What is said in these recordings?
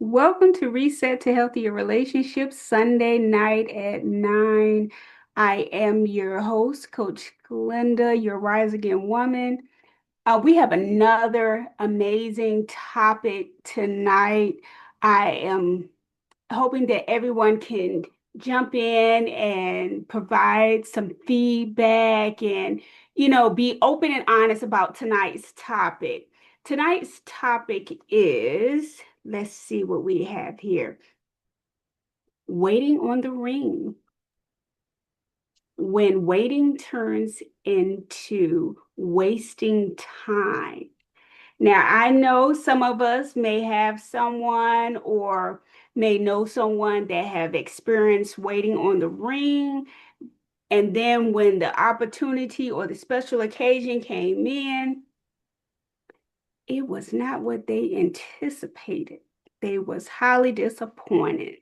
Welcome to Reset to Healthier Relationships, Sunday night at 9. I am your host, Coach Glenda, your Rise Again woman. We have another amazing topic tonight. I am hoping that everyone can jump in and provide some feedback and, be open and honest about tonight's topic. Tonight's topic is, let's see what we have here. Waiting on the ring. When waiting turns into wasting time. Now, I know some of us may have someone or may know someone that have experienced waiting on the ring. And then when the opportunity or the special occasion came in, it was not what they anticipated. They was highly disappointed.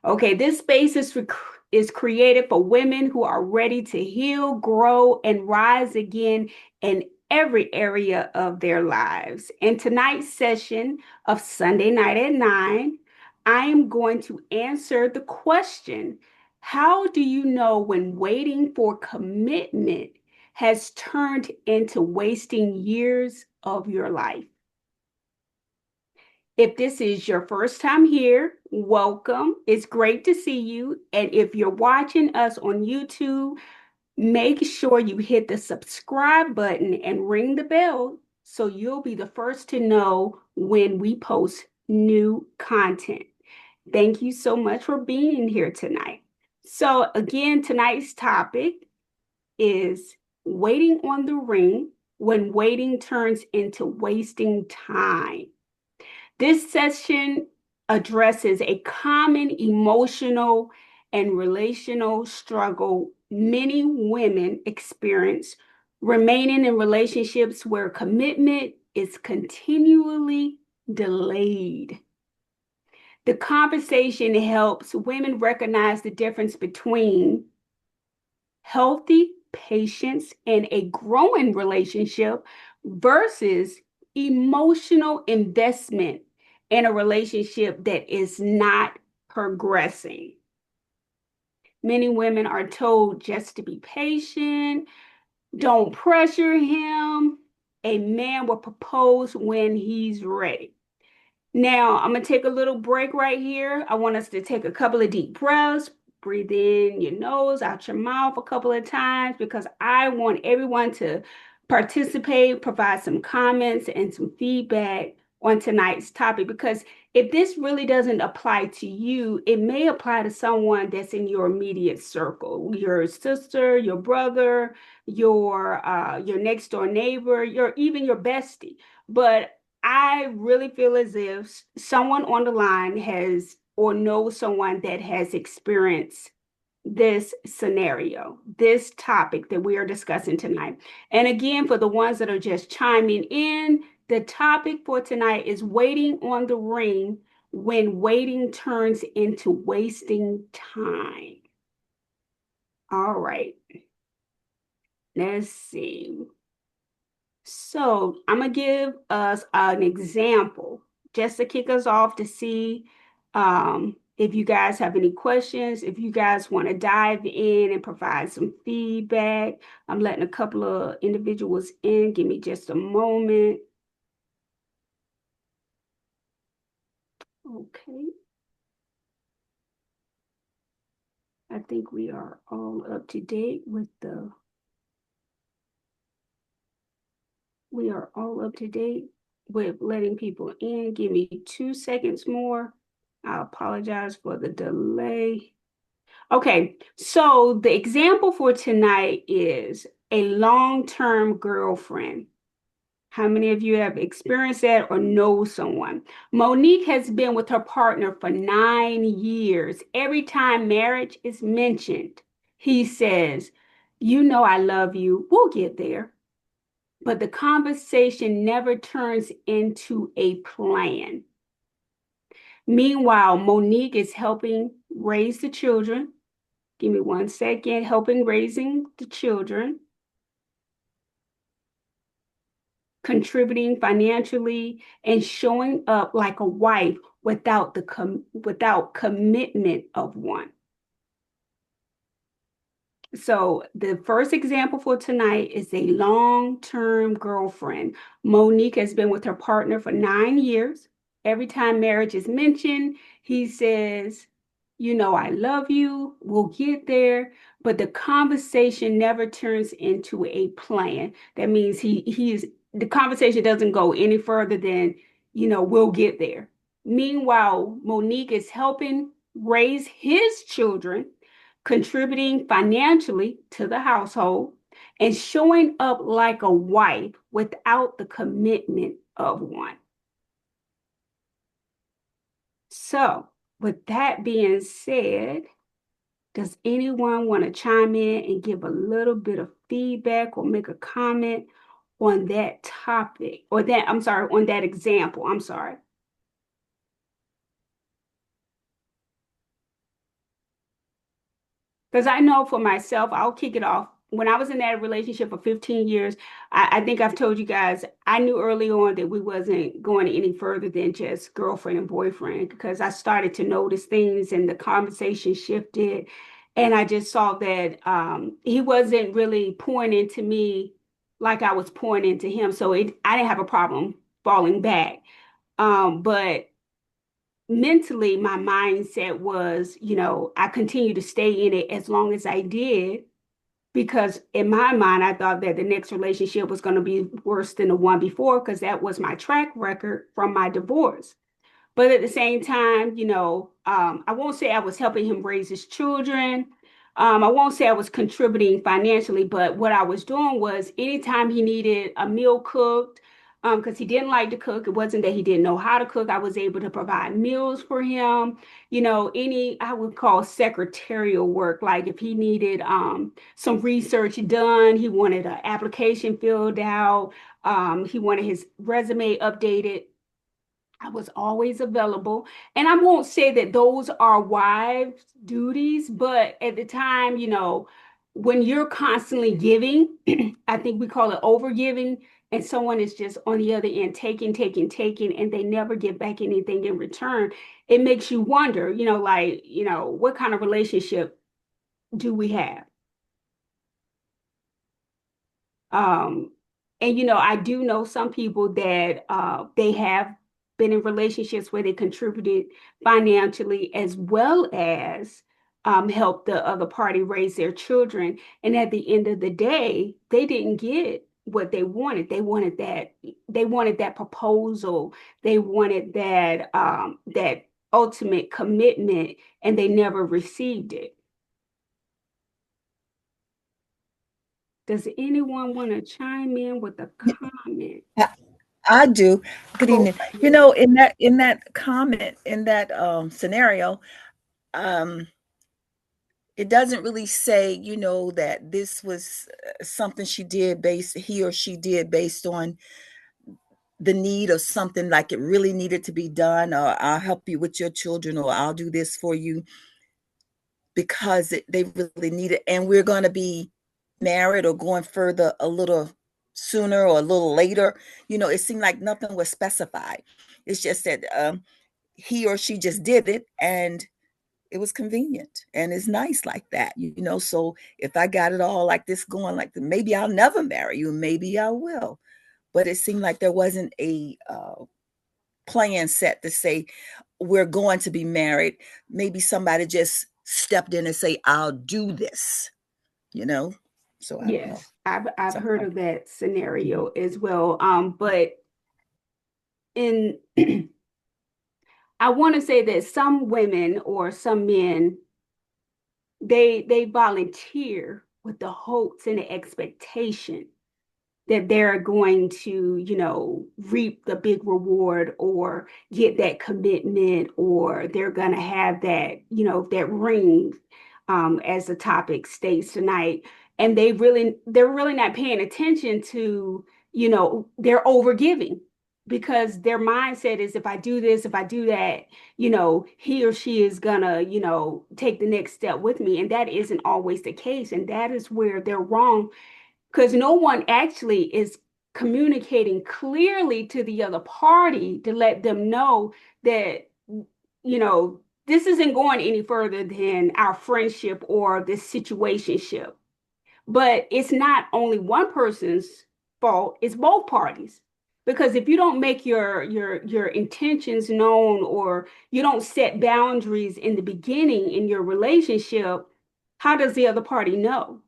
Okay, this space is created for women who are ready to heal, grow, and rise again in every area of their lives. In tonight's session of Sunday night at 9, I am going to answer the question, how do you know when waiting for commitment has turned into wasting years of your life? If this is your first time here, welcome. It's great to see you. And if you're watching us on YouTube, make sure you hit the subscribe button and ring the bell so you'll be the first to know when we post new content. Thank you so much for being here tonight. So, again, tonight's topic is waiting on the ring when waiting turns into wasting time. This session addresses a common emotional and relational struggle many women experience remaining in relationships where commitment is continually delayed. The conversation helps women recognize the difference between healthy patience in a growing relationship versus emotional investment in a relationship that is not progressing. Many women are told just to be patient, don't pressure him. A man will propose when he's ready. Now, I'm going to take a little break right here. I want us to take a couple of deep breaths, breathe in your nose, out your mouth a couple of times, because I want everyone to participate, provide some comments and some feedback on tonight's topic. Because if this really doesn't apply to you, it may apply to someone that's in your immediate circle, your sister, your brother, your next door neighbor, even your bestie. But I really feel as if someone on the line has or knows someone that has experienced this scenario, this topic that we are discussing tonight. And again, for the ones that are just chiming in, the topic for tonight is waiting on the ring when waiting turns into wasting time. All right, let's see. So I'm going to give us an example just to kick us off to see if you guys have any questions, if you guys want to dive in and provide some feedback. I'm letting a couple of individuals in. Give me just a moment. Okay. I think we are all up to date with letting people in. Give me 2 seconds more. I apologize for the delay. Okay, so the example for tonight is a long-term girlfriend. How many of you have experienced that or know someone? Monique has been with her partner for 9 years. Every time marriage is mentioned, he says, "You know I love you. We'll get there." But the conversation never turns into a plan. Meanwhile, Monique is helping raise the children. Give me 1 second. Helping raising the children, contributing financially, and showing up like a wife without without commitment of one. So the first example for tonight is a long-term girlfriend. Monique has been with her partner for 9 years. Every time marriage is mentioned, he says, you know, I love you, we'll get there, but the conversation never turns into a plan. That means the conversation doesn't go any further than, you know, we'll get there. Meanwhile, Monique is helping raise his children, contributing financially to the household, and showing up like a wife without the commitment of one. So, with that being said, does anyone want to chime in and give a little bit of feedback or make a comment on that topic or that, I'm sorry, on that example? I'm sorry. Because I know for myself, I'll kick it off. When I was in that relationship for 15 years, I think I've told you guys, I knew early on that we wasn't going any further than just girlfriend and boyfriend because I started to notice things and the conversation shifted. And I just saw that he wasn't really pouring into me like I was pouring into him. So I didn't have a problem falling back. But mentally, my mindset was, you know, I continued to stay in it as long as I did, because in my mind, I thought that the next relationship was going to be worse than the one before, because that was my track record from my divorce. But at the same time, you know, I won't say I was helping him raise his children. I won't say I was contributing financially, but what I was doing was anytime he needed a meal cooked, because he didn't like to cook, it wasn't that he didn't know how to cook. I was able to provide meals for him. You know, any I would call secretarial work, like if he needed some research done, he wanted an application filled out, he wanted his resume updated. I was always available. And I won't say that those are wives' duties, but at the time, you know, when you're constantly giving, I think we call it overgiving, and someone is just on the other end taking, taking, taking, and they never give back anything in return, it makes you wonder, you know, like, you know, what kind of relationship do we have? Um, and you know, I do know some people that they have been in relationships where they contributed financially as well as help the other party raise their children. And at the end of the day, they didn't get what they wanted. They wanted that proposal. They wanted that ultimate commitment, and they never received it. Does anyone want to chime in with a comment? I I do. Good Go evening. right You ahead. know, in that comment, in that scenario, um, it doesn't really say, that this was something he or she did based on the need of something like it really needed to be done, or I'll help you with your children, or I'll do this for you because they really need it. And we're going to be married or going further a little sooner or a little later. It seemed like nothing was specified. It's just that he or she just did it, and it was convenient and it's nice like that. So if I got it all like this going, like maybe I'll never marry you, maybe I will. But it seemed like there wasn't a plan set to say we're going to be married. Maybe somebody just stepped in and say, I'll do this, you know? So I don't know. Yes, I've Something heard like of that that. scenario as well. But in I want to say that some women or some men, they volunteer with the hopes and the expectation that they're going to, you know, reap the big reward or get that commitment, or they're going to have that, you know, that ring, as the topic states tonight. And they're really not paying attention to, you know, they're overgiving, because their mindset is, if I do this, if I do that, you know, he or she is gonna, you know, take the next step with me. And that isn't always the case. And that is where they're wrong, because no one actually is communicating clearly to the other party to let them know that this isn't going any further than our friendship or this situationship. But it's not only one person's fault, it's both parties. Because if you don't make your intentions known, or you don't set boundaries in the beginning in your relationship, how does the other party know?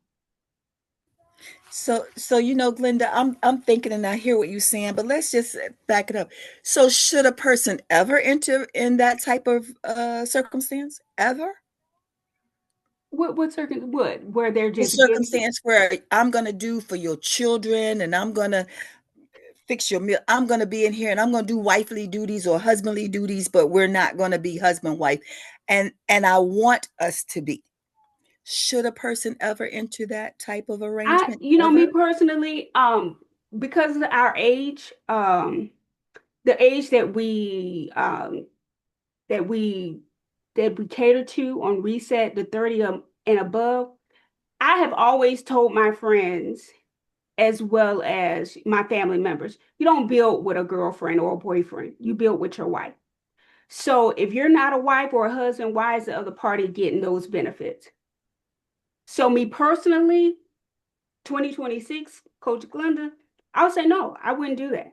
So, Glenda, I'm thinking, and I hear what you're saying, but let's just back it up. So, should a person ever enter in that type of circumstance? Ever? What where they're A just giving? circumstance where I'm going to do for your children, and I'm going to fix your meal. I'm going to be in here, and I'm going to do wifely duties or husbandly duties, but we're not going to be husband wife, and I want us to be. Should a person ever enter that type of arrangement? Me Ever? personally, because of our age, the age that we that we cater to on reset, the 30 and above, I have always told my friends as well as my family members, you don't build with a girlfriend or a boyfriend, you build with your wife. So if you're not a wife or a husband, why is the other party getting those benefits? So me personally, 2026, Coach Glenda, I would say no, I wouldn't do that.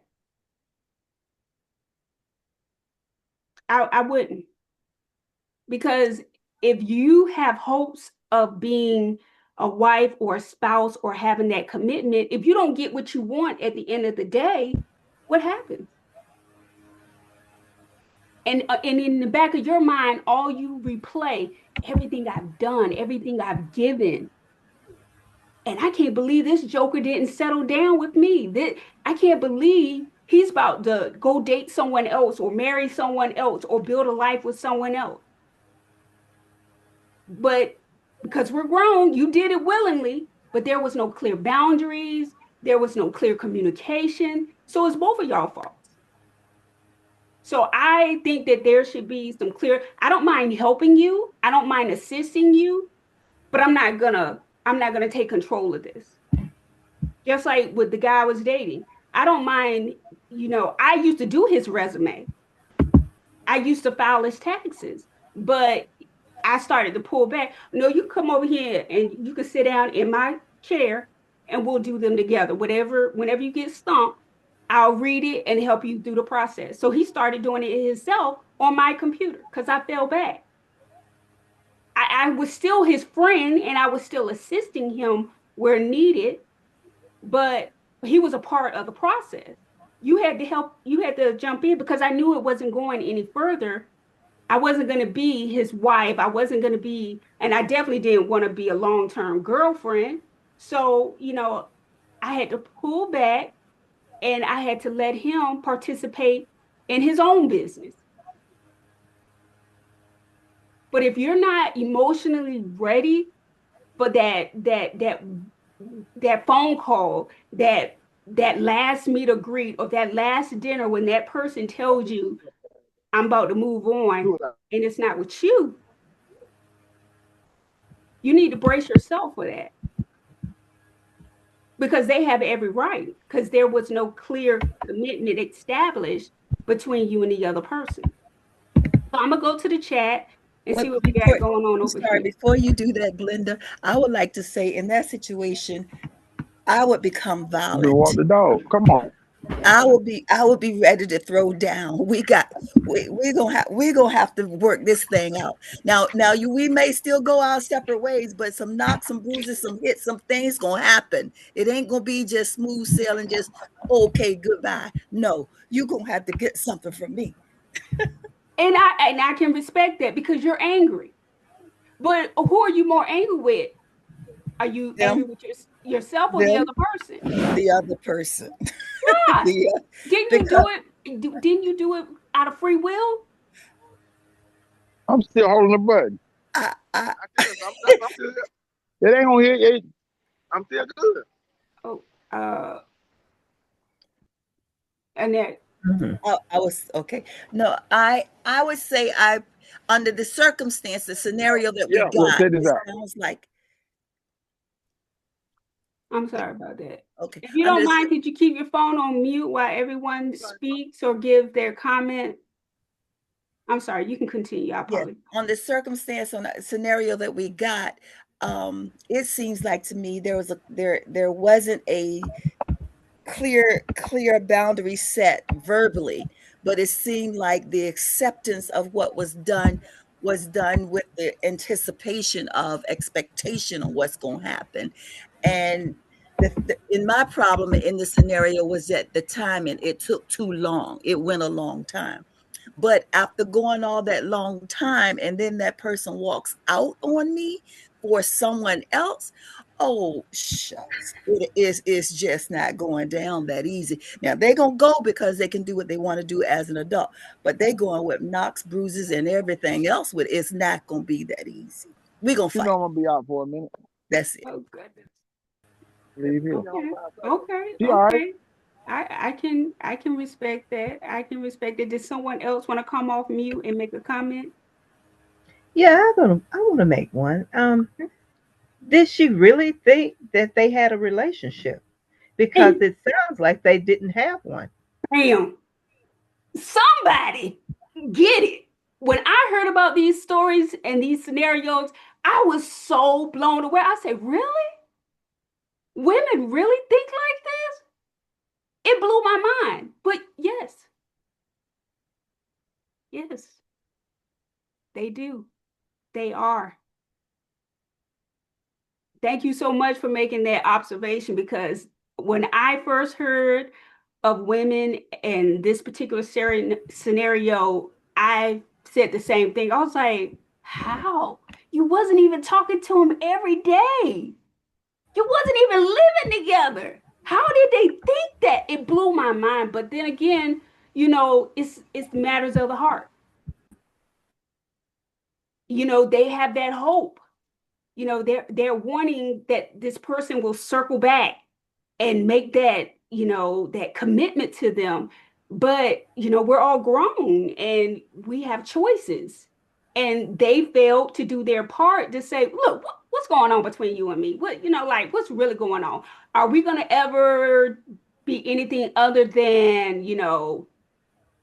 I wouldn't. Because if you have hopes of being a wife or a spouse or having that commitment, if you don't get what you want at the end of the day, what happens? And in the back of your mind, all you replay everything I've done, everything I've given. And I can't believe this joker didn't settle down with me. I can't believe he's about to go date someone else or marry someone else or build a life with someone else. But because we're grown, you did it willingly, but there was no clear boundaries, there was no clear communication. So it's both of y'all faults. So I think that there should be some clear, I don't mind helping you, I don't mind assisting you, but I'm not gonna take control of this. Just like with the guy I was dating. I don't mind, I used to do his resume. I used to file his taxes, but I started to pull back. No, you come over here and you can sit down in my chair and we'll do them together. Whenever you get stumped, I'll read it and help you through the process. So he started doing it himself on my computer because I fell back. I was still his friend and I was still assisting him where needed, but he was a part of the process. You had to jump in because I knew it wasn't going any further. I wasn't going to be his wife. I wasn't going to be, and I definitely didn't want to be a long-term girlfriend. So, I had to pull back and I had to let him participate in his own business. But if you're not emotionally ready for that phone call, that last meet or greet, or that last dinner when that person tells you, I'm about to move on, and it's not with you, you need to brace yourself for that because they have every right because there was no clear commitment established between you and the other person. So I'm gonna go to the chat and see But what we got before, going on I'm over sorry, here. before you do that, Glenda, I would like to say in that situation, I would become You can walk violent. the dog. Come on. I would be ready to throw down. We're gonna have to work this thing out. Now we may still go our separate ways, but some knocks, some bruises, some hits, some things gonna happen. It ain't gonna be just smooth sailing, just okay, goodbye. No, you gonna have to get something from me. And I can respect that because you're angry. But who are you more angry with? Are you angry Them, with yourself or the them, other person? the other person. Why? the Didn't you do because it? Didn't you do it out of free will? I'm still holding the button. I I'm still, it ain't gonna hit. I'm still good. Oh, uh, Annette. I was okay. No, I would say I under the circumstance, the scenario that we Yeah. Look, got, check this it out. sounds like I'm sorry about that. okay. If you Under don't the mind, could you keep your phone on mute while everyone speaks or give their comment? I'm sorry, you can continue. I Yeah, apologize. on the circumstance, on the scenario that we got, it seems like to me there wasn't a clear boundary set verbally, but it seemed like the acceptance of what was done with the anticipation of expectation on what's going to happen. And in my problem in the scenario was that the timing, it took too long. It went a long time. But after going all that long time, and then that person walks out on me for someone else, oh shucks, it's just not going down that easy. Now they're gonna go because they can do what they want to do as an adult, but they going with knocks, bruises, and everything else. With it's not gonna be that easy. We're gonna You fight. know I'm gonna be out for a minute. That's it. Oh goodness. Leave here. Okay. Okay. She all right. Okay. I can respect that. I can respect it. Does someone else want to come off mute and make a comment? Yeah, I want to make one. Did she really think that they had a relationship? Because And it sounds like they didn't have one. bam, somebody get it. When I heard about these stories and these scenarios, I was so blown away. I said, really? Women really think like this? It blew my mind. But yes, yes, they do. They are. Thank you so much for making that observation, because when I first heard of women in this particular scenario, I said the same thing. I was like, how? You wasn't even talking to him every day. You wasn't even living together. How did they think that? It blew my mind. But then again, it's matters of the heart. They have that hope. They're wanting that this person will circle back and make that commitment to them. But we're all grown and we have choices, and they failed to do their part to say, look, what's going on between you and me? Like, what's really going on? Are we going to ever be anything other than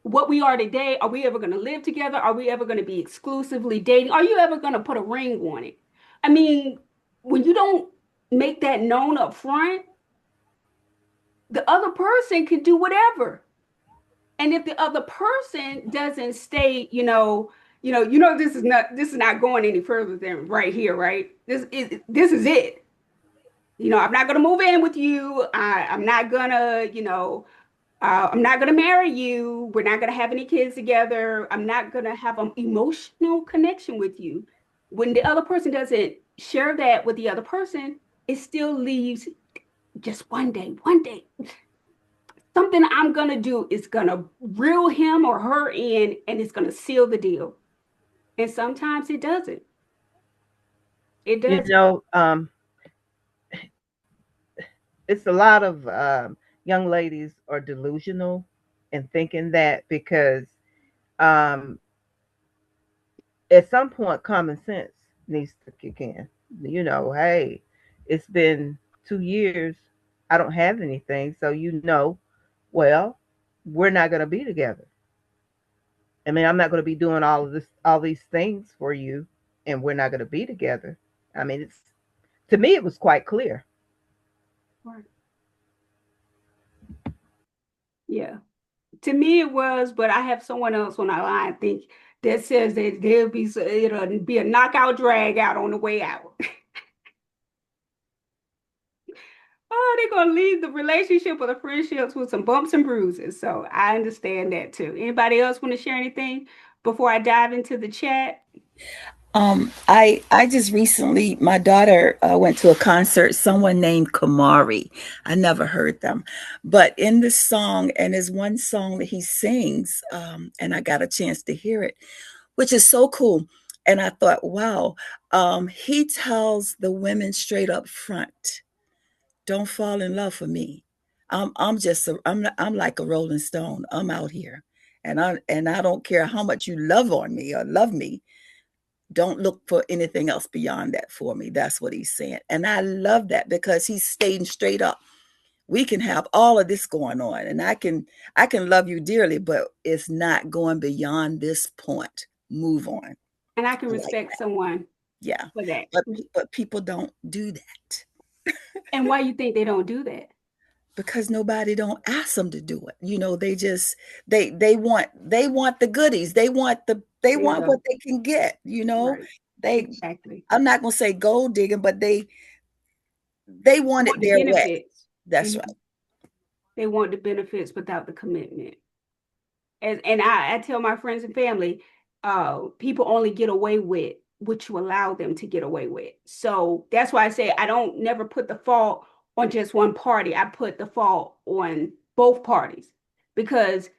what we are today? Are we ever going to live together? Are we ever going to be exclusively dating? Are you ever going to put a ring on it? I mean, when you don't make that known up front, the other person can do whatever. And if the other person doesn't stay, this is not going any further than right here, right? This is it. I'm not gonna move in with you. I'm not gonna marry you. We're not gonna have any kids together. I'm not gonna have an emotional connection with you. When the other person doesn't share that with the other person, it still leaves just one day. One day, something I'm gonna do is gonna reel him or her in, and it's gonna seal the deal. And sometimes it doesn't. It You doesn't. know, it's a lot of young ladies are delusional in thinking that because um, at some point common sense needs to kick in. Hey, it's been 2 years. I don't have anything, so well, we're not going to be together. I mean, I'm not going to be doing all these things for you, and we're not going to be together. I mean, it's to me, it was quite clear. Right. Yeah. To me, it was, but I have someone else on our line, I think, that says that it'll be a knockout drag out on the way out. Oh, they're gonna leave the relationship or the friendships with some bumps and bruises. So I understand that too. Anybody else want to share anything before I dive into the chat? I just recently, my daughter went to a concert, someone named Kamari. I never heard them, but in the song, and there's one song that he sings, and I got a chance to hear it, which is so cool. And I thought, wow, he tells the women straight up front, don't fall in love for me. I'm like a Rolling Stone. I'm out here, and I don't care how much you love on me or love me. Don't look for anything else beyond that for me. That's what he's saying. And I love that because he's staying straight up. We can have all of this going on, and I can love you dearly, but it's not going beyond this point. Move on. And I can respect someone Yeah. for that. But people don't do that. And why you think they don't do that? Because nobody don't ask them to do it. You know, they just they want the goodies. They want what they can get, you know. Right. They Exactly. I'm not gonna say gold digging, but they want it the their way. benefits. That's right. They want the benefits without the commitment. And I tell my friends and family, people only get away with what you allow them to get away with. So that's why I say I don't never put the fault on just one party. I put the fault on both parties, because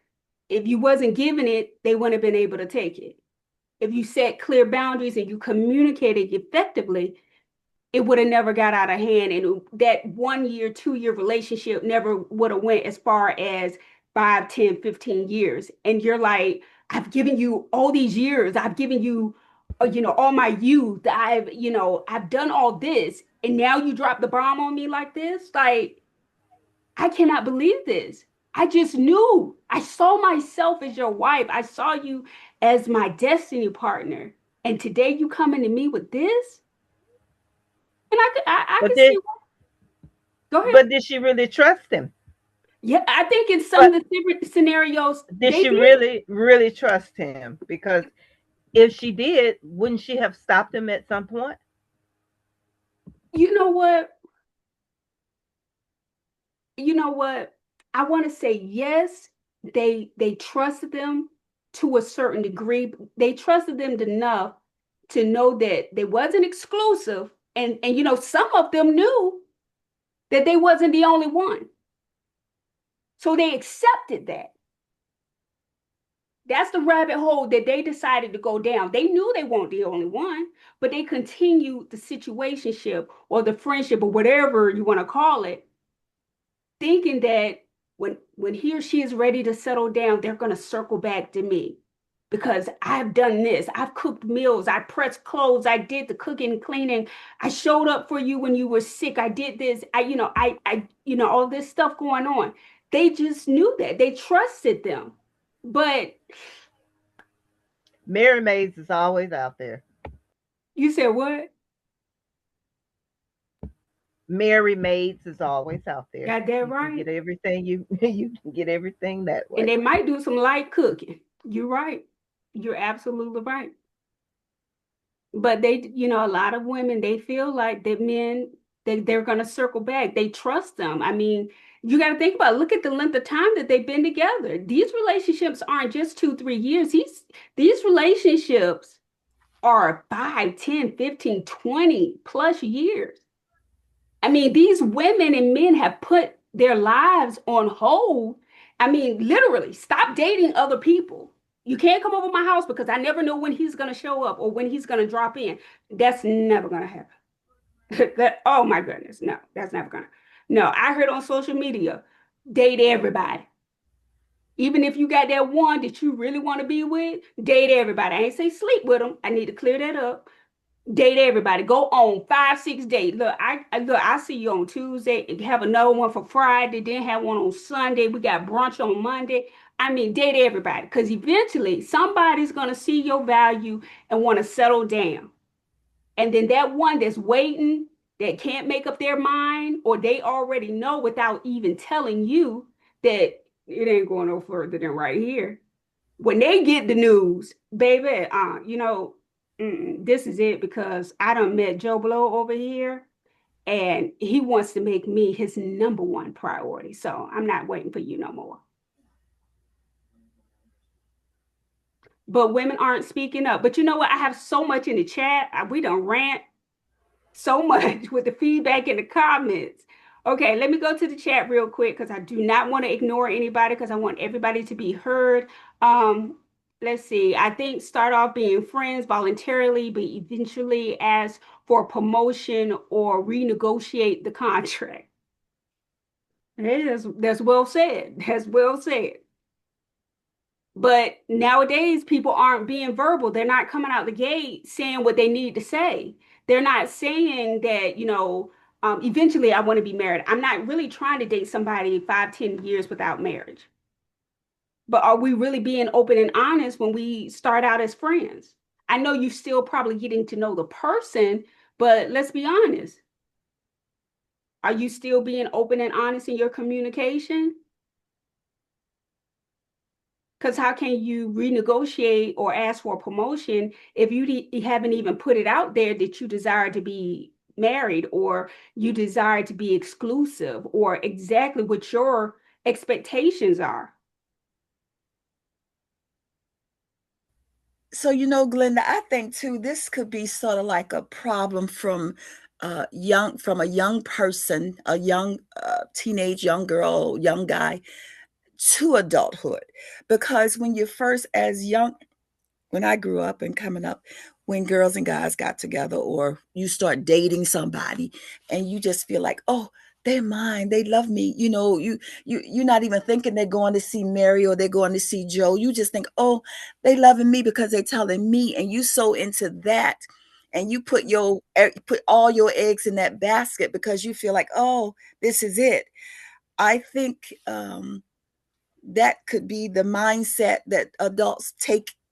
if you wasn't giving it, they wouldn't have been able to take it. If you set clear boundaries and you communicated effectively, it would have never got out of hand, and that 1 year, 2 year relationship never would have went as far as 5, 10, 15 years. And you're like, I've given you all these years, I've given you all my youth, I've done all this, and now you drop the bomb on me like this. Like, I cannot believe this. I just knew. I saw myself as your wife. I saw you as my destiny partner, and today you coming to me with this. And I But can did see. Go ahead. but did she really trust him? Yeah, I think in some But of the different scenarios did they she did. really, really trust him? Because if she did, wouldn't she have stopped him at some point? You know what? You know what? I want to say yes. They trusted them to a certain degree. They trusted them enough to know that they wasn't exclusive, and some of them knew that they wasn't the only one. So they accepted that. That's the rabbit hole that they decided to go down. They knew they weren't the only one, but they continued the situationship or the friendship or whatever you want to call it, thinking that when he or she is ready to settle down, they're going to circle back to me because I've done this. I've cooked meals. I pressed clothes. I did the cooking and cleaning. I showed up for you when you were sick. I did this. All this stuff going on. They just knew that. They trusted them. But Mary Maids is always out there. you said what? Mary Maids is always out there. Got that You can right. get everything you can get everything that way. And they might do some light cooking. You're right. You're absolutely right. But a lot of women, they feel like that men, they're going to circle back. They trust them. I mean, you got to think about, look at the length of time that they've been together. These relationships aren't just 2, 3 years. These relationships are 5, 10, 15, 20 plus years. I mean, these women and men have put their lives on hold. I mean, literally, stop dating other people. You can't come over my house because I never know when he's going to show up or when he's going to drop in. That's never going to happen. Oh my goodness. No, that's never going to. No, I heard on social media, date everybody. Even if you got that one that you really want to be with, date everybody. I ain't say sleep with them. I need to clear that up. Date everybody. Go on 5, 6 dates. Look, I see you on Tuesday. Have another one for Friday. Then have one on Sunday. We got brunch on Monday. I mean, date everybody, because eventually somebody's gonna see your value and want to settle down. And then that one that's waiting, that can't make up their mind, or they already know without even telling you that it ain't going no further than right here. When they get the news, baby, this is it, because I done met Joe Blow over here and he wants to make me his number one priority. So I'm not waiting for you no more. But women aren't speaking up. But you know what? I have so much in the chat. We don't rant so much with the feedback in the comments. Okay, let me go to the chat real quick because I do not want to ignore anybody, because I want everybody to be heard. Let's see. I think start off being friends voluntarily, but eventually ask for promotion or renegotiate the contract. Hey, that's well said. That's well said. But nowadays, people aren't being verbal. They're not coming out the gate saying what they need to say. They're not saying that, eventually I want to be married. I'm not really trying to date somebody 5, 10 years without marriage. But are we really being open and honest when we start out as friends? I know you're still probably getting to know the person, but let's be honest. Are you still being open and honest in your communication? Because how can you renegotiate or ask for a promotion if you haven't even put it out there that you desire to be married or you desire to be exclusive or exactly what your expectations are? So, Glenda, I think too, this could be sort of like a problem from a young person, a young teenage, young girl, young guy to adulthood. Because when you're first as young, when I grew up and coming up, when girls and guys got together or you start dating somebody and you just feel like, oh, they're mine, they love me, you're not even thinking they're going to see Mary or they're going to see Joe. You just think, oh, they loving me because they're telling me, and you so into that, and you put all your eggs in that basket because you feel like, oh, this is it. I think that could be the mindset that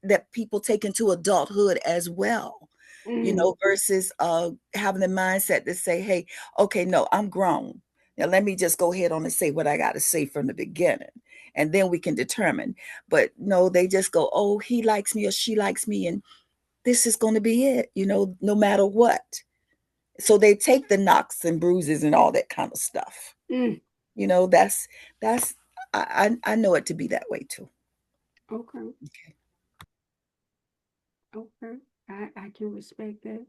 that people take into adulthood as well, versus having the mindset to say, hey, okay, no, I'm grown. Now let me just go ahead on and say what I got to say from the beginning, and then we can determine. But no, they just go, oh, he likes me or she likes me, and this is going to be it, no matter what. So they take the knocks and bruises and all that kind of stuff. Mm. That's I know it to be that way too. Okay. Okay. I can respect that.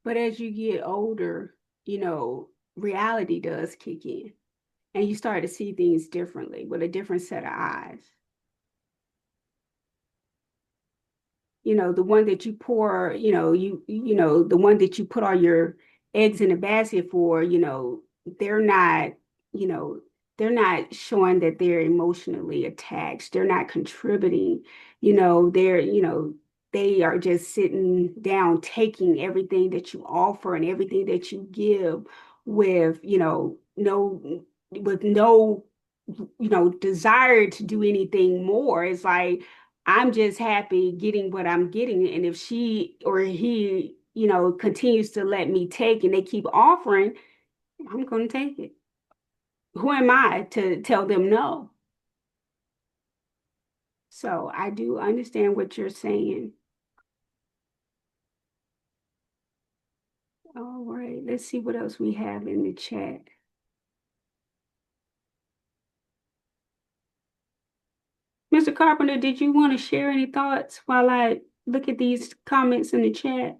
But as you get older, reality does kick in and you start to see things differently with a different set of eyes. The one that you pour, the one that you put all your eggs in a basket for, they're not, you know, they're not showing that they're emotionally attached. They're not contributing, they are just sitting down, taking everything that you offer and everything that you give with, with no, desire to do anything more. It's like, I'm just happy getting what I'm getting. And if she or he, continues to let me take and they keep offering, I'm going to take it. Who am I to tell them no? So I do understand what you're saying. All right, let's see what else we have in the chat. Mr. Carpenter, did you want to share any thoughts while I look at these comments in the chat?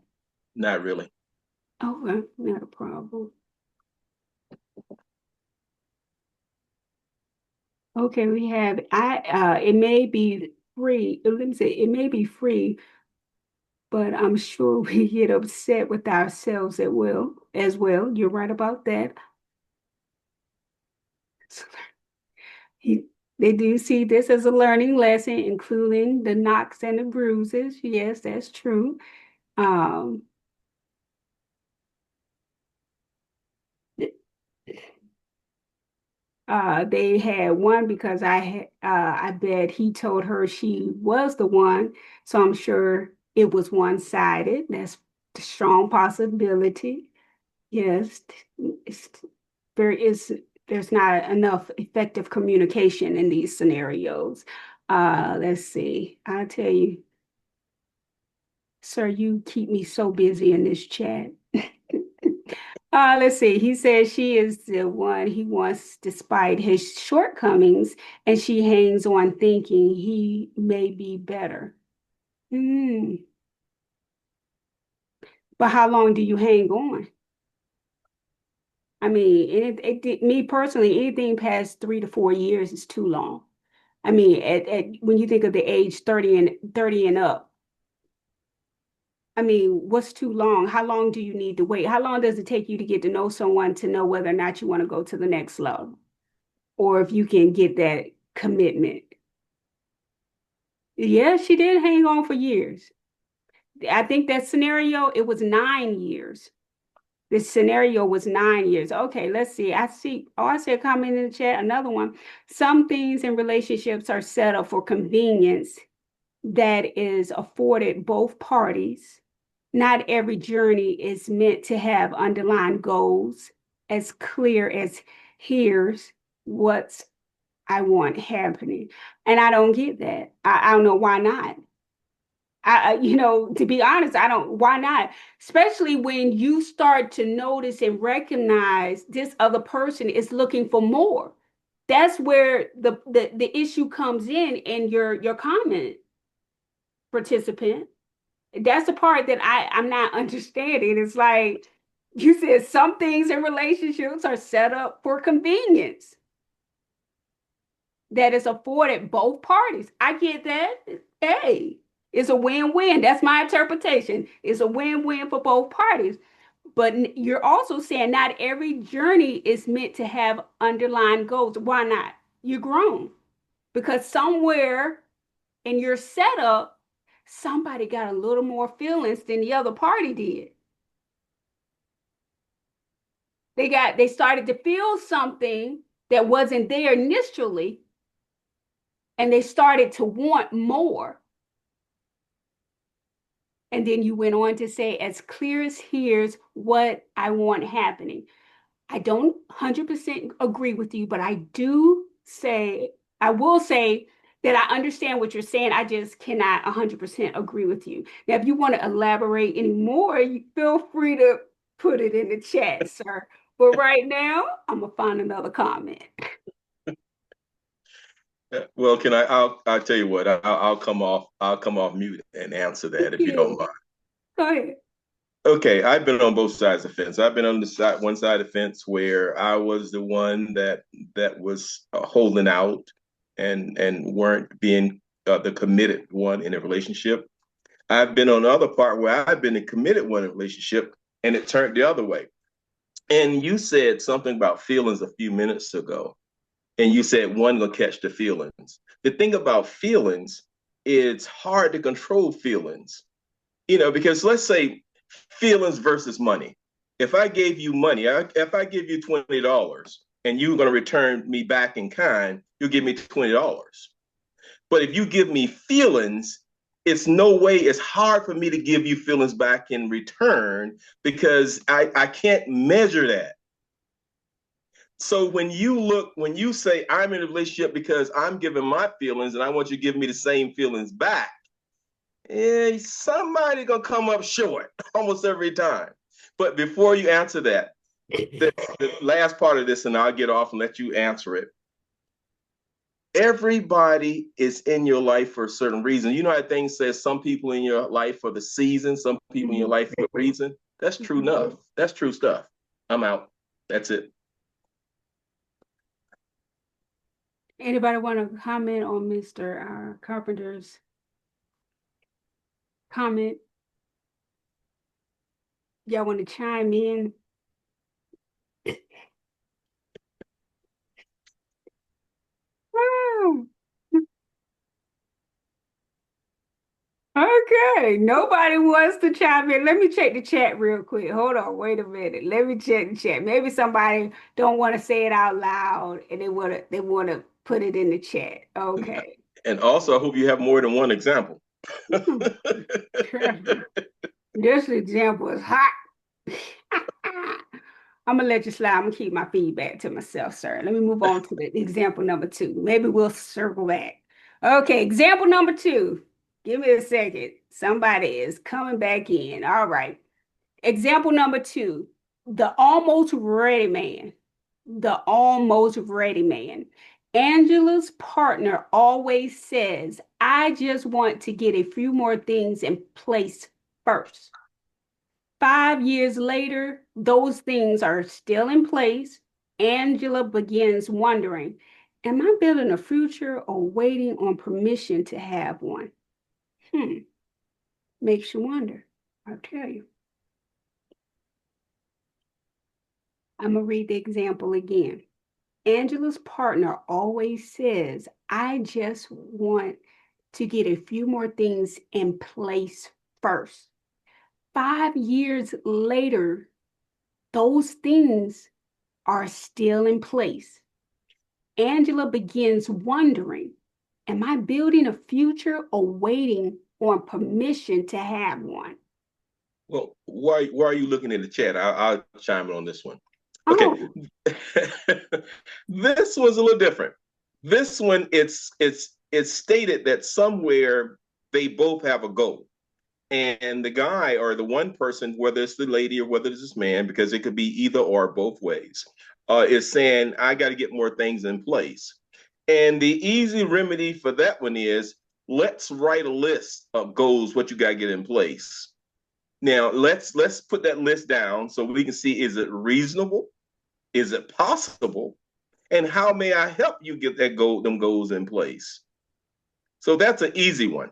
Not really. Okay, not a problem. Okay, we have it may be free. Let me say it may be free, but I'm sure we get upset with ourselves as well. You're right about that. He, they do see this as a learning lesson, including the knocks and the bruises. Yes, that's true. Um, they had one because I bet he told her she was the one, so I'm sure it was one-sided. That's a strong possibility. Yes, it's, there is there's not enough effective communication in these scenarios. Let's see. I'll tell you, sir, you keep me so busy in this chat. Let's see. He says she is the one he wants despite his shortcomings, and she hangs on thinking he may be better. Mm. But how long do you hang on? I mean, me personally, anything past 3 to 4 years is too long. I mean, when you think of the age 30 and up, I mean, what's too long? How long do you need to wait? How long does it take you to get to know someone to know whether or not you want to go to the next level? Or if you can get that commitment. Yeah, she did hang on for years. I think that scenario, it was 9 years. The scenario was 9 years. Okay, let's see. I see a comment in the chat, another one. Some things in relationships are set up for convenience that is afforded both parties. Not every journey is meant to have underlying goals as clear as here's what I want happening. And I don't get that. I don't know why not. To be honest, why not? Especially when you start to notice and recognize this other person is looking for more. That's where the issue comes in your comment, participant. That's the part that I'm not understanding. It's like you said, some things in relationships are set up for convenience that is afforded both parties. I get that. Hey, it's a win-win. That's my interpretation. It's a win-win for both parties. But you're also saying not every journey is meant to have underlying goals. Why not? You're grown. Because somewhere in your setup, somebody got a little more feelings than the other party did. They started to feel something that wasn't there initially, and they started to want more. And then you went on to say, as clear as here's what I want happening. I don't 100% agree with you, but I will say that I understand what you're saying. I just cannot 100% agree with you. Now, if you want to elaborate any more, you feel free to put it in the chat, sir. But right now, I'm gonna find another comment. Well, I'll tell you what, I'll come off mute and answer that if you don't mind. Go ahead. Okay, I've been on both sides of the fence. I've been on one side of the fence where I was the one that was holding out and weren't being the committed one in a relationship. I've been on the other part where I've been the committed one in a relationship and it turned the other way. And you said something about feelings a few minutes ago. And you said one will catch the feelings. The thing about feelings, it's hard to control feelings, because let's say feelings versus money. If I gave you money, if I give you $20 and you're going to return me back in kind, you'll give me $20. But if you give me feelings, it's hard for me to give you feelings back in return because I can't measure that. So when you say I'm in a relationship because I'm giving my feelings and I want you to give me the same feelings back, somebody gonna come up short almost every time. But before you answer that, the last part of this, and I'll get off and let you answer it. Everybody is in your life for a certain reason. You know how things says some people in your life for the season, some people in your life for a reason. That's true enough. That's true stuff. I'm out. That's it. Anybody want to comment on Mr. Carpenter's comment? Y'all want to chime in? Okay, nobody wants to chime in. Let me check the chat real quick. Hold on, wait a minute. Let me check the chat. Maybe somebody don't want to say it out loud and they want to put it in the chat. Okay. And also, I hope you have more than one example. This example is hot. I'm gonna let you slide. I'm gonna keep my feedback to myself, sir. Let me move on to the example number 2. Maybe we'll circle back. Okay, example number 2. Give me a second. Somebody is coming back in. All right. Example number 2. The almost ready man. The almost ready man. Angela's partner always says, I just want to get a few more things in place first. 5 years later, those things are still in place. Angela begins wondering, am I building a future or waiting on permission to have one? Makes you wonder, I'll tell you. I'm going to read the example again. Angela's partner always says, I just want to get a few more things in place first. 5 years later, those things are still in place. Angela begins wondering, am I building a future or waiting on permission to have one? Well, why are you looking in the chat? I'll chime in on this one. Okay. Oh, This was a little different. This one, it's stated that somewhere they both have a goal. And the guy or the one person, whether it's the lady or whether it's this man, because it could be either or both ways, is saying, I got to get more things in place. And the easy remedy for that one is let's write a list of goals, what you got to get in place. Now let's put that list down so we can see, is it reasonable? Is it possible? And how may I help you get them goals in place? So that's an easy one.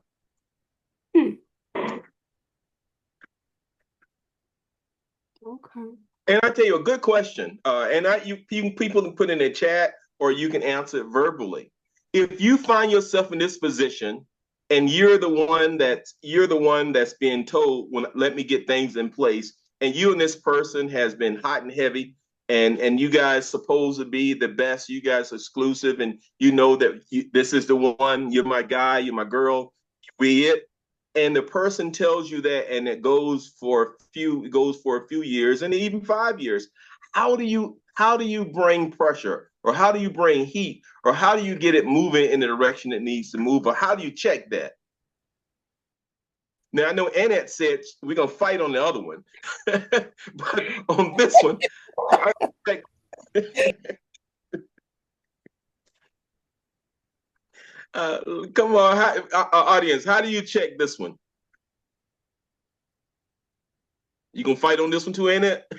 okay. And I tell you a good question. People can put in the chat or you can answer it verbally. If you find yourself in this position and you're the one that's being told, let me get things in place, and you and this person has been hot and heavy, and you guys supposed to be the best, you guys exclusive, and you know that this is the one, you're my guy, you're my girl, we it, and the person tells you that, and it goes for a few years and even 5 years. How do you bring pressure, or how do you bring heat, or how do you get it moving in the direction it needs to move, or how do you check that? Now I know Annette said we're gonna fight on the other one, but on this one, I think come on, audience, how do you check this one? You gonna fight on this one too, Annette?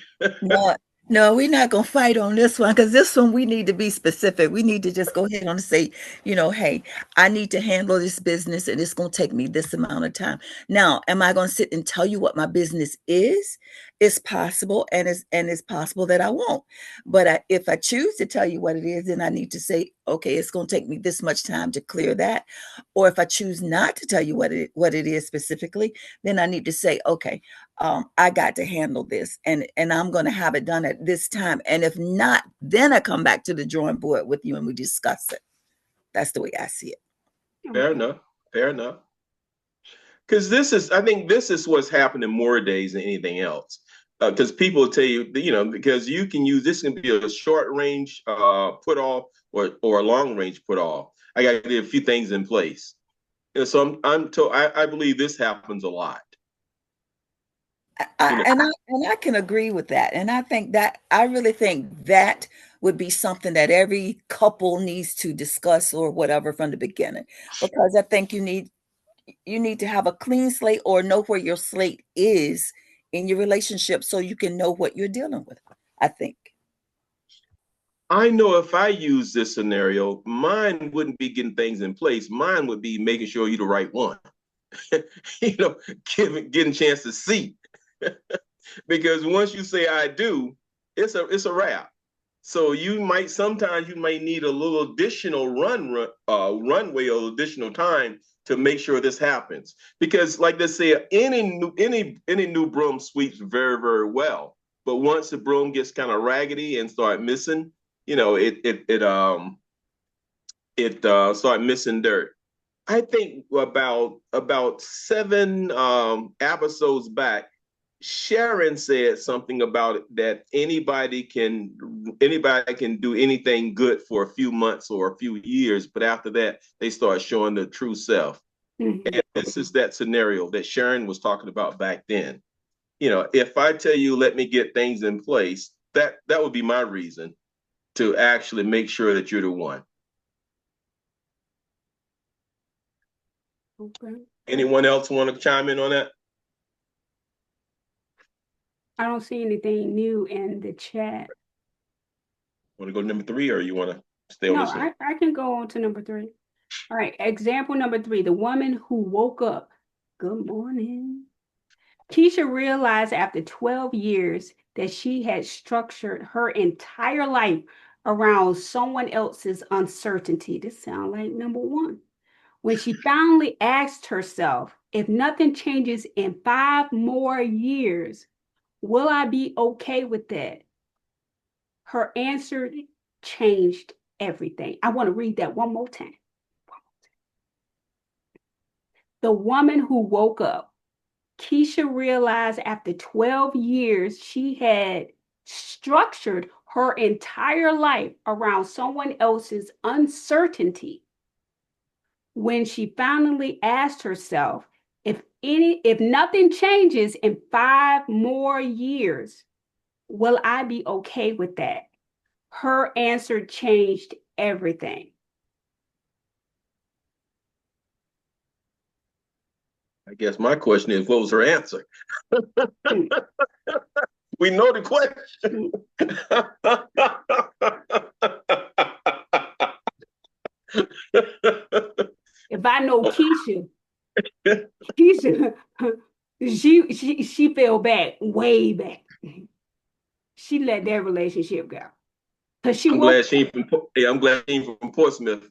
No, we're not going to fight on this one, because this one we need to be specific. We need to just go ahead and say, hey, I need to handle this business and it's going to take me this amount of time. Now, am I going to sit and tell you what my business is? It's possible, and it's possible that I won't. But if I choose to tell you what it is, then I need to say, okay, it's going to take me this much time to clear that. Or if I choose not to tell you what it is specifically, then I need to say, okay, I got to handle this, and I'm going to have it done at this time. And if not, then I come back to the drawing board with you and we discuss it. That's the way I see it. Fair enough. Because I think this is what's happening more days than anything else. Because people tell you, because you can use this, can be a short range put off or a long range put off. I got to get a few things in place. And so I believe this happens a lot. I can agree with that. And I really think that would be something that every couple needs to discuss or whatever from the beginning, because I think you need to have a clean slate, or know where your slate is in your relationship, so you can know what you're dealing with, I think. I know if I use this scenario, mine wouldn't be getting things in place. Mine would be making sure you're the right one. Getting a chance to see. Because once you say I do, it's a wrap. So sometimes you might need a little additional runway or additional time to make sure this happens. Because like they say, any new broom sweeps very, very well. But once the broom gets kind of raggedy and start missing, it start missing dirt. I think about 7 episodes back, Sharon said something about it, that anybody can do anything good for a few months or a few years, but after that they start showing the true self. Mm-hmm. And this is that scenario that Sharon was talking about back then. If I tell you, let me get things in place, that would be my reason to actually make sure that you're the one. Okay. Anyone else want to chime in on that? I don't see anything new in the chat. Want to go to number 3, or you want to stay on No, this one? I can go on to number 3. All right, example number 3, the woman who woke up. Good morning. Keisha realized after 12 years that she had structured her entire life around someone else's uncertainty. This sounds like number 1. When she finally asked herself, if nothing changes in 5 more years, Will I be okay with that? Her answer changed everything. I want to read that one more time. The woman who woke up. Keisha realized after 12 years she had structured her entire life around someone else's uncertainty. When she finally asked herself, if nothing changes in 5 more years, will I be okay with that? Her answer changed everything. I guess my question is, what was her answer? We know the question. If I know Keisha, she fell back, way back. She let that relationship go. Cause she I'm glad she ain't from, yeah, I'm glad she ain't from Portsmouth.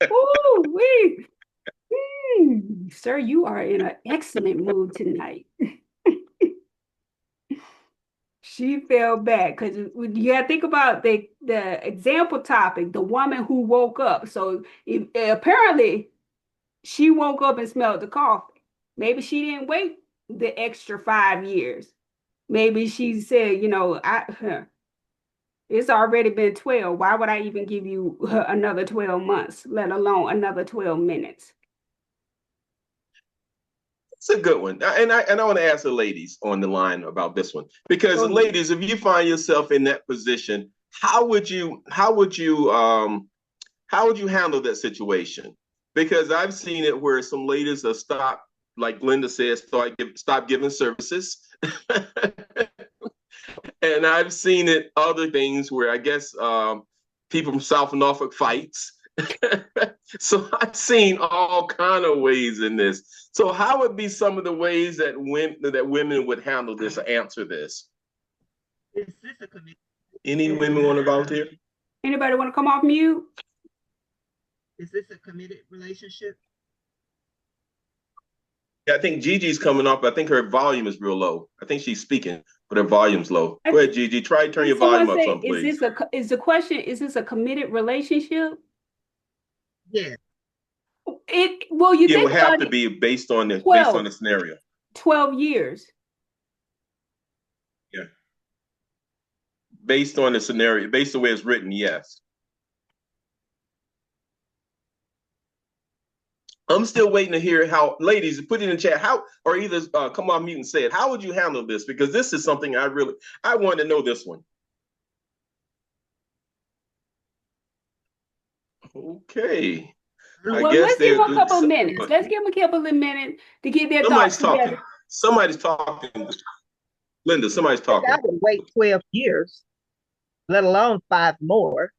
Ooh, wee. Sir, you are in an excellent mood tonight. She fell back because you got to think about the example topic, the woman who woke up. So apparently she woke up and smelled the coffee. Maybe she didn't wait the extra 5 years. Maybe she said, it's already been 12. Why would I even give you another 12 months, let alone another 12 minutes? It's a good one. And I want to ask the ladies on the line about this one. Because ladies, if you find yourself in that position, how would you handle that situation? Because I've seen it where some ladies have stopped, like Glenda says, stop giving services. And I've seen it other things where I guess people from South Norfolk fights. So I've seen all kind of ways in this. So how would be some of the ways that women would handle this or answer this? Is this a commitment? Any women want to volunteer? Anybody want to come off mute? Is this a committed relationship? Yeah, I think Gigi's coming up. I think her volume is real low. I think she's speaking, but her volume's low. Go ahead, Gigi. Try to turn your volume up some, please. Is the question, is this a committed relationship? Yeah. It would have to be based on the scenario. 12 years. Yeah. Based on the scenario, based on the way it's written, yes. I'm still waiting to hear how, ladies, put it in the chat, or either come on mute and say it. How would you handle this? Because this is something I want to know this one. Okay. Let's give them a couple of minutes. Let's give them a couple of minutes to get their thoughts together. Somebody's talking. Linda, somebody's talking. I would wait 12 years, let alone 5 more.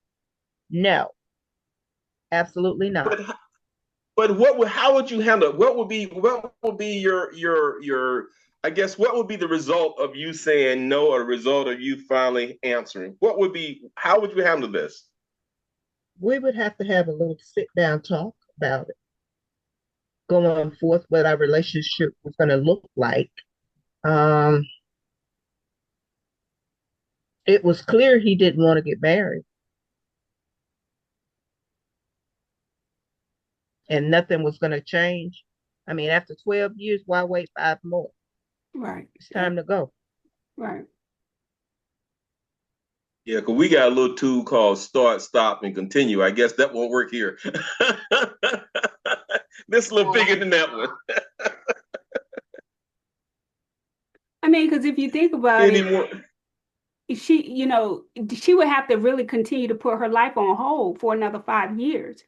No, absolutely not. But how would you handle it? What would be your I guess what would be the result of you saying no or the result of you finally answering? How would you handle this? We would have to have a little sit down talk about it. Going forth, what our relationship was going to look like. It was clear he didn't want to get married. And nothing was going to change. I mean, after 12 years, why wait 5 more? Right. It's time to go. Right. Yeah, because we got a little tool called start, stop, and continue. I guess that won't work here. This is a little bigger than that one. I mean, because if you think about it, she would have to really continue to put her life on hold for another 5 years,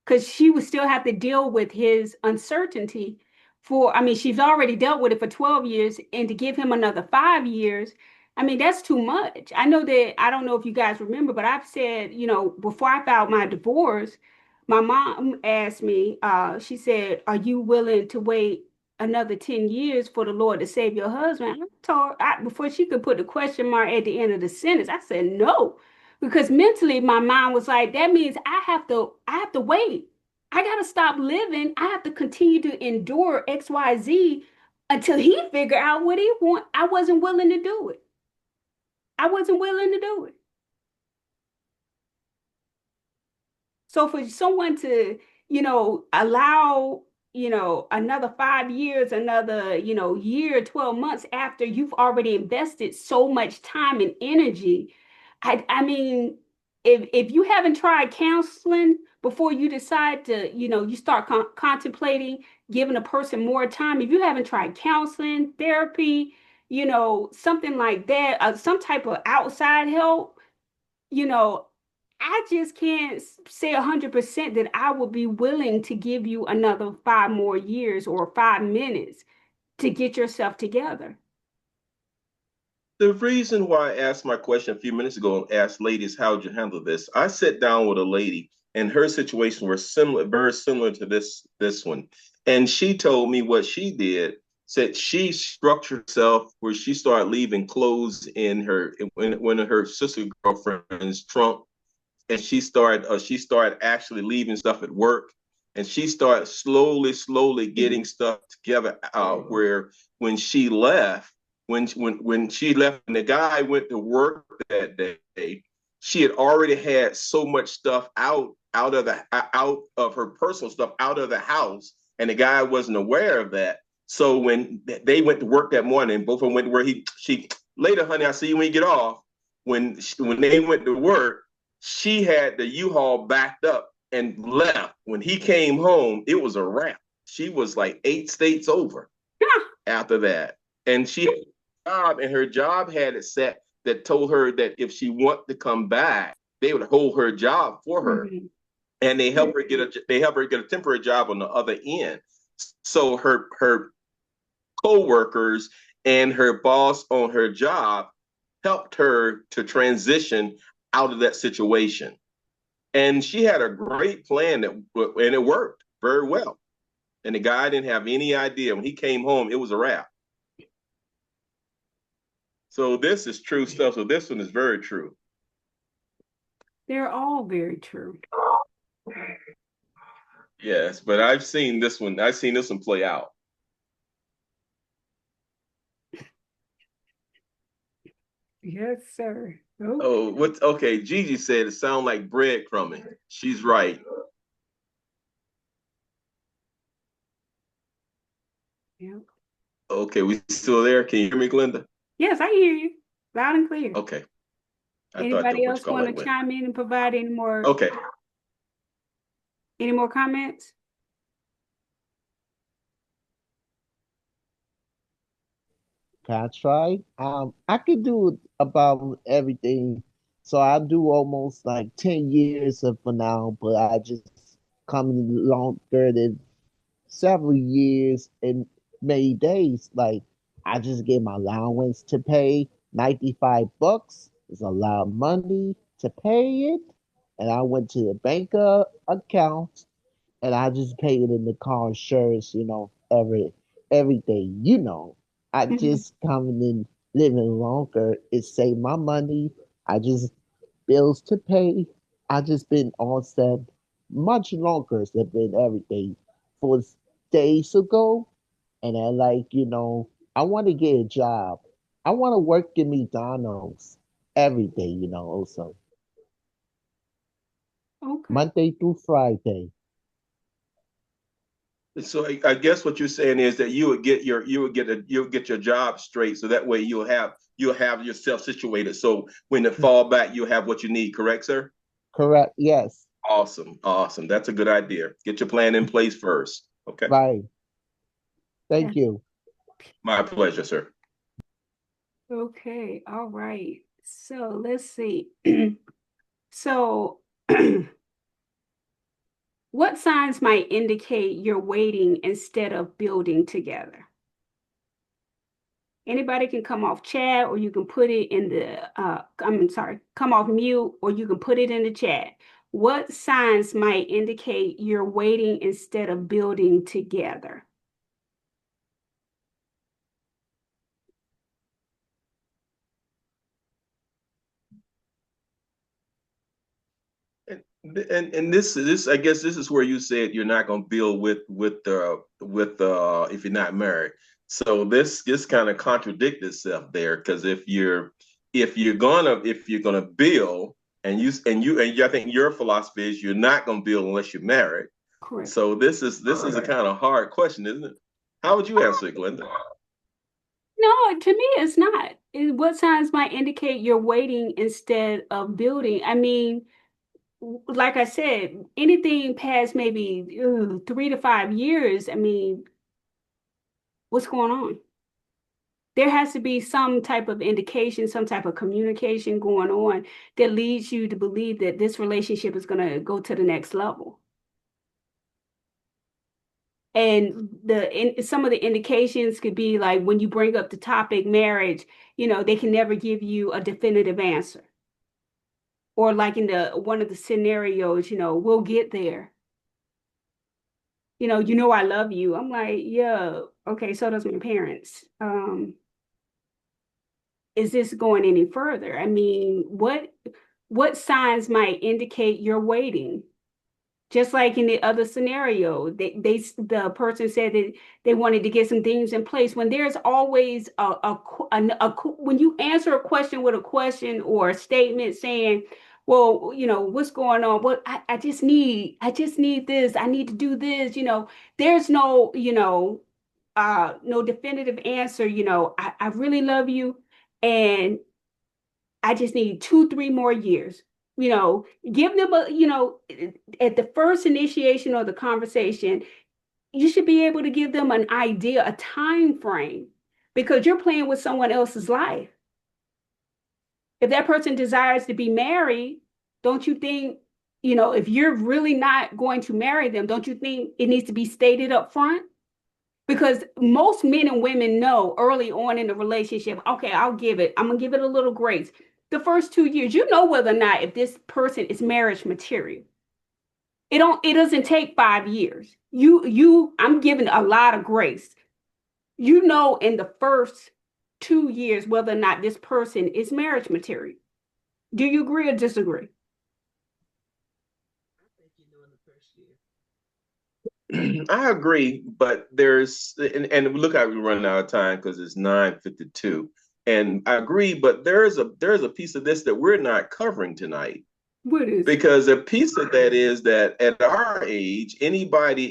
because she would still have to deal with his uncertainty she's already dealt with it for 12 years, and to give him another 5 years, I mean, that's too much. I don't know if you guys remember, but I've said, before I filed my divorce, my mom asked me, she said, are you willing to wait another 10 years for the Lord to save your husband? Before she could put the question mark at the end of the sentence, I said no, because mentally my mind was like, that means I have to wait. I got to stop living. I have to continue to endure XYZ until he figured out what he want. I wasn't willing to do it. I wasn't willing to do it. So for someone to, allow, another 5 years, another, year, 12 months after you've already invested so much time and energy, I mean, if you haven't tried counseling before you decide to, you start contemplating giving a person more time, if you haven't tried counseling, therapy, something like that, some type of outside help, you know, I just can't say 100% that I would be willing to give you another 5 more years or 5 minutes to get yourself together. The reason why I asked my question a few minutes ago and asked ladies, how'd you handle this? I sat down with a lady and her situation was similar, very similar to this one. And she told me what she did, said she structured herself where she started leaving clothes in one of her sister girlfriend's trunk, and she started actually leaving stuff at work, and she started slowly getting stuff together, where when she left when she left and the guy went to work that day, she had already had so much stuff out of her personal stuff out of the house, and the guy wasn't aware of that. So when they went to work that morning, both of them went to work. She later, honey, I see you when you get off. When they went to work, she had the U-Haul backed up and left. When he came home, it was a wrap. She was like 8 states over after that. And she had a job, and her job had it set that told her that if she wanted to come back, they would hold her job for her. Mm-hmm. And they help her get a temporary job on the other end. So her co-workers and her boss on her job helped her to transition out of that situation. And she had a great plan and it worked very well. And the guy didn't have any idea. When he came home, it was a wrap. So this is true stuff. So this one is very true. They're all very true. Yes, but I've seen this one play out. Yes, sir. Okay. Oh, okay. Gigi said it sounds like breadcrumbing. She's right. Yeah. Okay, we still there? Can you hear me, Glenda? Yes, I hear you. Loud and clear. Okay. Anybody else want to chime in and provide any more? Okay. Any more comments? Can I try? I could do about everything. So I do almost like 10 years of for now, but I just come longer than several years and many days. Like I just get my allowance to pay $95. It's a lot of money to pay it. And I went to the bank account and I just pay it in the car insurance, every day, I just coming in living longer. It save my money. I just bills to pay. I just been on set much longer than been everything. For days ago, and I I want to get a job. I want to work in McDonald's every day, also. Okay. Monday through Friday. So I guess what you're saying is that you'll get your job straight, so that way you'll have yourself situated. So when the fall back, you'll have what you need. Correct, sir? Correct. Yes. Awesome. That's a good idea. Get your plan in place first. Okay. Right. Thank you. My pleasure, sir. Okay. All right. So let's see. So what signs might indicate you're waiting instead of building together? Anybody can come off chat, or you can put it in the, come off mute, or you can put it in the chat. What signs might indicate you're waiting instead of building together? And this I guess this is where you said you're not going to build with if you're not married. So this just kind of contradicts itself there, because if you're gonna build, and I think your philosophy is you're not gonna build unless you're married. Correct. So this is a kind of hard question, isn't it? How would you answer it, Glenda? No, to me, it's not. What signs might indicate you're waiting instead of building? I mean, like I said, anything past maybe 3 to 5 years, I mean, what's going on? There has to be some type of indication, some type of communication going on that leads you to believe that this relationship is going to go to the next level. And some of the indications could be like when you bring up the topic marriage, they can never give you a definitive answer. Or like in one of the scenarios, we'll get there. I love you. I'm like, yeah, okay, so does my parents. Is this going any further? I mean, what signs might indicate you're waiting? Just like in the other scenario, the person said that they wanted to get some things in place. When there's always when you answer a question with a question or a statement saying, well, what's going on? Well, I just need this. I need to do this. There's no definitive answer. I really love you, and I just need 2, 3 more years. Give them at the first initiation of the conversation, you should be able to give them an idea, a time frame, because you're playing with someone else's life. If that person desires to be married, don't you think, if you're really not going to marry them, don't you think it needs to be stated up front? Because most men and women know early on in the relationship, okay, I'm gonna give it a little grace. The first 2 years, you know whether or not if this person is marriage material. It doesn't take 5 years. I'm giving a lot of grace. In the first 2 years whether or not this person is marriage material. Do you agree or disagree? I agree, but and look how we're running out of time because it's 9:52. And I agree, but there's a piece of this that we're not covering tonight. What is it? Because a piece of that is that at our age, anybody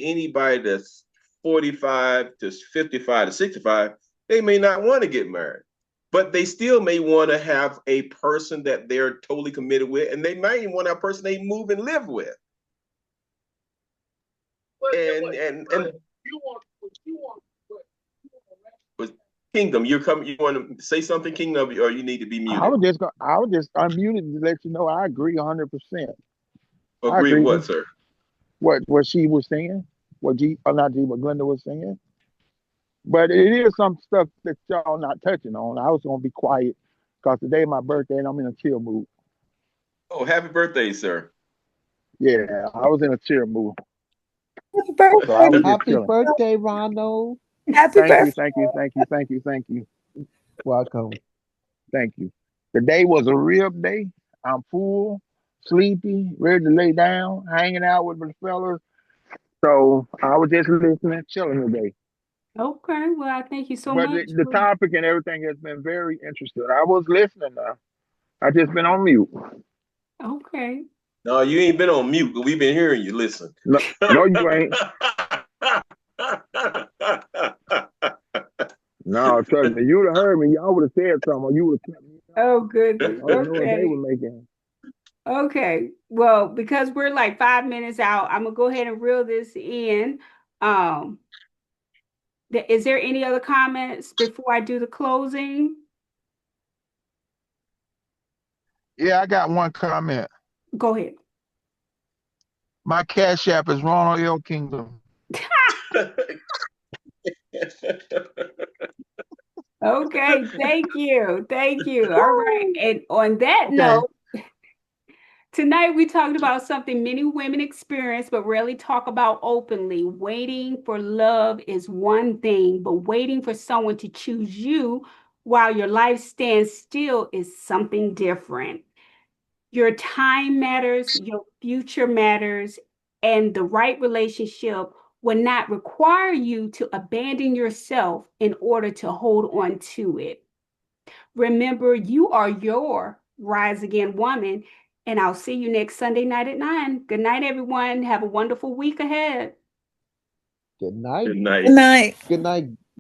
that's 45 to 55 to 65, they may not want to get married, but they still may want to have a person that they're totally committed with, and they might even want a person they move and live with. And You want what you want. Kingdom, you want to say something, Kingdom, or you need to be muted? I was just unmuted to let you know I agree 100%. I Agree agree what, with sir? what she was saying, what Glenda was saying. But it is some stuff that y'all not touching on. I was gonna be quiet because today my birthday and I'm in a chill mood. Oh, happy birthday, sir. Yeah, I was in a chill mood. Happy birthday. So I was just Happy chilling. birthday, Ronald. Happy Thank you, birthday. thank you, thank you, thank you, thank you, Welcome. thank you. The day was a real day. I'm full, sleepy, ready to lay down, hanging out with the fellas. So I was just listening, chilling today. Okay, well, I thank you so But much. the topic and everything has been very interesting. I was listening now. I just been on mute. Okay. No, you ain't been on mute, but we've been hearing you. Listen. No, no, you ain't. No, trust me. You'd have heard me. Y'all would have said something, or you would have kept me out. Oh, goodness. I don't know what they Okay. were making. Okay. Well, because we're like 5 minutes out, I'm gonna go ahead and reel this in. Um, is there any other comments before I do the closing? Yeah, I got one comment. Go ahead. My cash app is Ronald L. Kingdom. Okay, thank you. Thank you. All right. And on that Okay. note, tonight we talked about something many women experience but rarely talk about openly. Waiting for love is one thing, but waiting for someone to choose you while your life stands still is something different. Your time matters, your future matters, and the right relationship will not require you to abandon yourself in order to hold on to it. Remember, you are your Rise Again woman, and I'll see you next Sunday night at 9. Good night, everyone. Have a wonderful week ahead. Good night. Good night. Good night. Good night.